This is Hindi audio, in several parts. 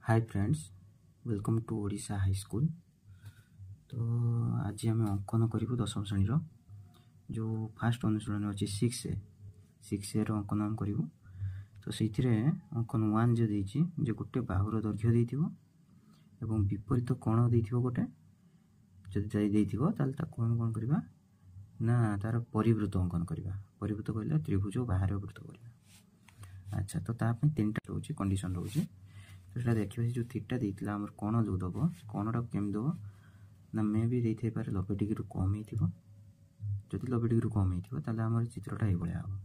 Hi friends, welcome to Odisha high school. तो आज आम अंकन करूँ दशम श्रेणी जो फास्ट अनुशीलन अच्छे सिक्स ए अंकन आम करूँ। तो से अंकन 1 जो देती जो गोटे बाहुर दैर्घ्य देव विपरीत कोण दे गोटे जदि कौन करवा ना तार परिवृत अंकन करवा। परिवृत कहले त्रिभुज बाहर वृत्त करवा। अच्छा, तो ताप 3टा रोचे कंडीशन रोचे। तो सीटा देखिए जो थीटा देता आम कोण जो दब कोणटा केमी दब ना मे भी दे पारे 90 डिग्री कम हो। जदि 90 डिग्री कम होम चित्रटा ये हम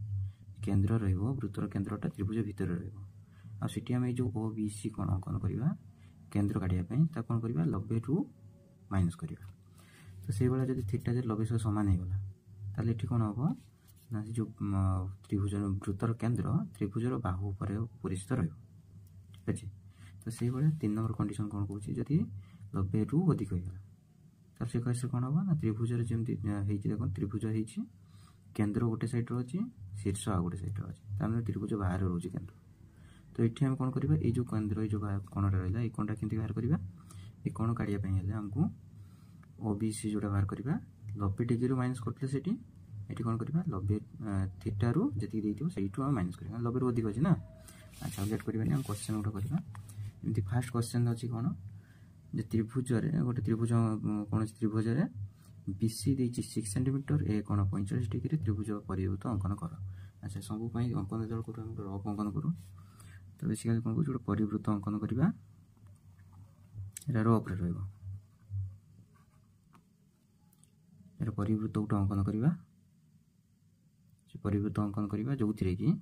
केन्द्र रृत्तर केन्द्रटा त्रिभुज भितर रही आम जो ओ बी सी कोण अंकन करवा केन्द्र काढ़ापी कौन करवा 90 रु माइनस करवा। तो से भाया जब थीटा 90 सह सामान होगला ताल ये कौन हम ना जो त्रिभुज वृत्तर केन्द्र त्रिभुजर बाहु पर परिचित ठीक अच्छे। तो से भाया 3 नंबर कंडीशन कौन कौन जदि 90 रु अधिक होगा तो से कैसे कौन हम ना त्रिभुजर जमी देख त्रिभुज हो केन्द्र गोटे साइड अच्छी शीर्ष आ गोटे साइड अच्छे तार त्रिभुज बाहर रोचे केन्द्र। तो ये आम कौन करवा ये जो केन्द्र ये जो कोणटा रहा ये कोणटा केमती बाहर करवा ये कोण काढ़ापी आमको ओ बी सी जोटा बाहर करवा 90 डिग्री माइनस करते ये कौन करवा 90 थीटा रु जी देती माइनस करवा 90 रु अधिक अच्छे ना। अच्छा, लेट करवानी क्वेश्चन गोटे करवा। एमती फास्ट क्वेश्चन अच्छी कौन जो त्रिभुज गोटे त्रिभुज कौन त्रिभुज बीसी देती 6 सेंटीमीटर ए कोण 45 डिग्री त्रिभुज परिवृत अंकन कर। अच्छा, सब अंकन जो करूँ रफ अंकन करूँ तो बेसिकली कौन कौन गोटे परिवृत अंकन करवा रफ रे परिवृत गोटे अंकन करवा परिवृत अंकन करवा जो थी कि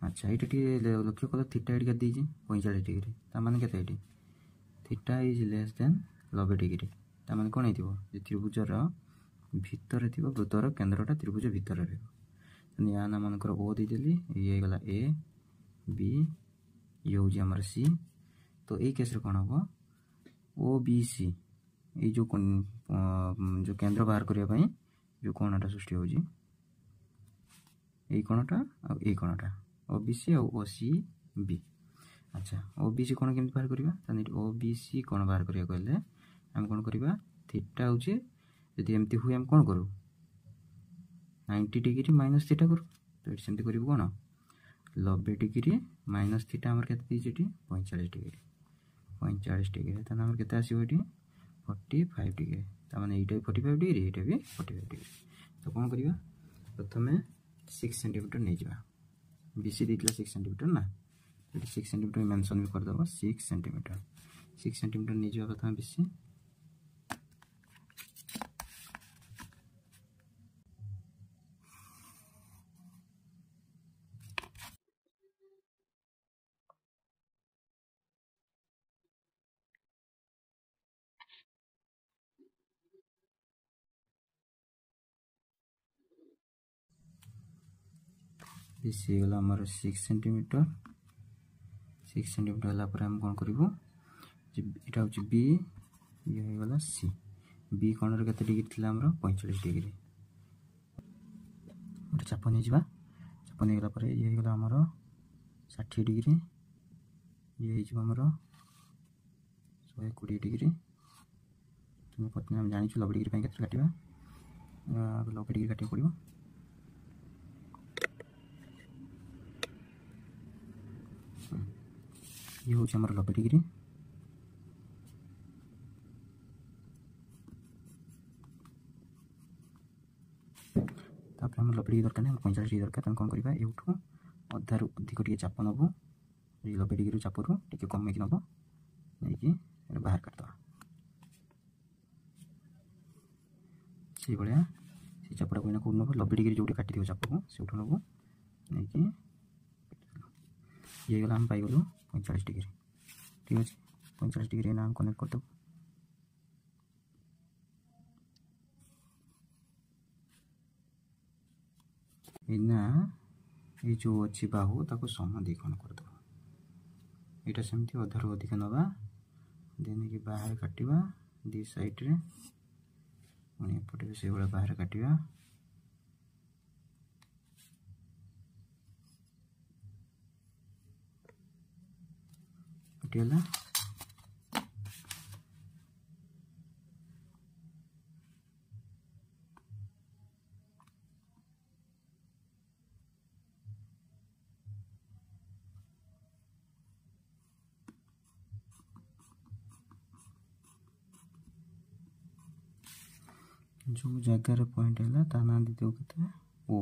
अच्छा ये लक्ष्य कल थीटा ये देती 45 डिग्री ताने के theta is less than 90 degree ताने कौन हो त्रिभुजर भितर थी वृत्तर केन्द्रटा त्रिभुज भितर रहा ना मनकर ओ देदेली ये गला ए बी ये हूँ आमर सी। तो ये केस कौन हम ओ बी सी ये जो केन्द्र बाहर करने जो कोणटा सृष्टि हो कोणटा ये कोणटा ओ बी सी ओ सी बी। अच्छा, ओ बी सी कोण केमती बाहर करवा ओ बी सी कोण बाहर करिया कहले हम कौन करवा थीटा हूँ जदि एमती हुए हम कौन करूँ 90 डिग्री माइनस थीटा करूँ। तो ये सेमती करूँ कौन 90 डिग्री माइनस थीटा आमर केते दीजिए 45 डिग्री ताने आमर केते आसीबो एटी 45 डिग्री ताने एटा 45 डिग्री एटा भी 45 डिग्री। तो कौन करवा प्रथम 6 सेंटीमीटर नहीं जावा बीसी देता 6 सेंटीमीटर ना 6 सेंटीमीटर मेंशन भी करदे 6 सेंटीमीटर नहीं जावा प्रथम बीसी बीसी गला आमर 6 सेंटीमीटर है कौन करूँ यहाँ हूँ बी ये गला सी बी कोण के डिग्री थी आमर 45 डिग्री गोटे चाप नहीं जावा चाप नहीं गला ये गला आमर 60 डिग्री ये आमर 120 डिग्री तुम आम जानी 90 डिग्री के काटा 90 डिग्री काटा पड़ो। ये हूँ आमर 90 डिग्री तापर 90 डिग्री दरकार नहीं 45 डिग्री दरकार कौन करवा यूठू अधारू अधिक टे चाप नबू 90 डिग्री चापरू टे कम नब नहीं बाहर काटद से भाया से चापटा को कौन नब 90 डिग्री जो काटी चाप को से नब नहीं ये गला हम पाइगलु 45 डिग्री ठीक अच्छे 45 डिग्री ना हम कनेक्ट करदेव। ना ये जो अच्छी बाहु ताको सम द्विकोण करदेव यहाँ सेमती अधारू अधिक नवा देन कि बाहर काटिवा दी साइड रे पुणी एपटे भी से भाया बाहर काटिवा कटिगला जो जगार पॉइंट है ता ना दी दो के ओ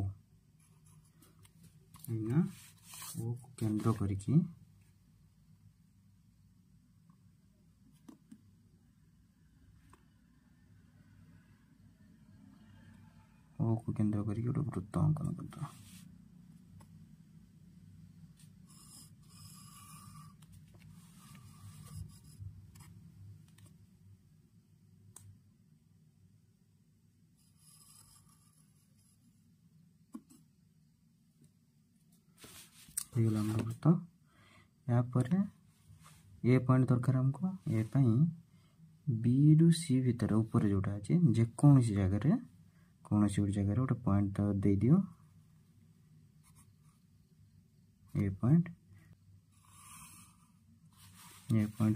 ना ओ को केंद्र करके ओ को केंद्र करके गोटे वृत्त अंकन करद गला वृत्त यापर ए पॉइंट दरकार हमको ए बी रु सी भितर ऊपर जोटा अच्छे जेकोसी जगह कौन गोटे जगह गोटे पॉइंट दे दियो ए पॉइंट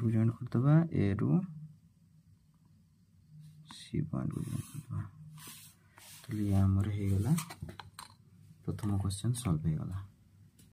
को जॉइन करदबा ए रु सी पॉइंट को जॉइन करदबा तो ये हमर हे गला प्रथम क्वेश्चन सॉल्व हे गला।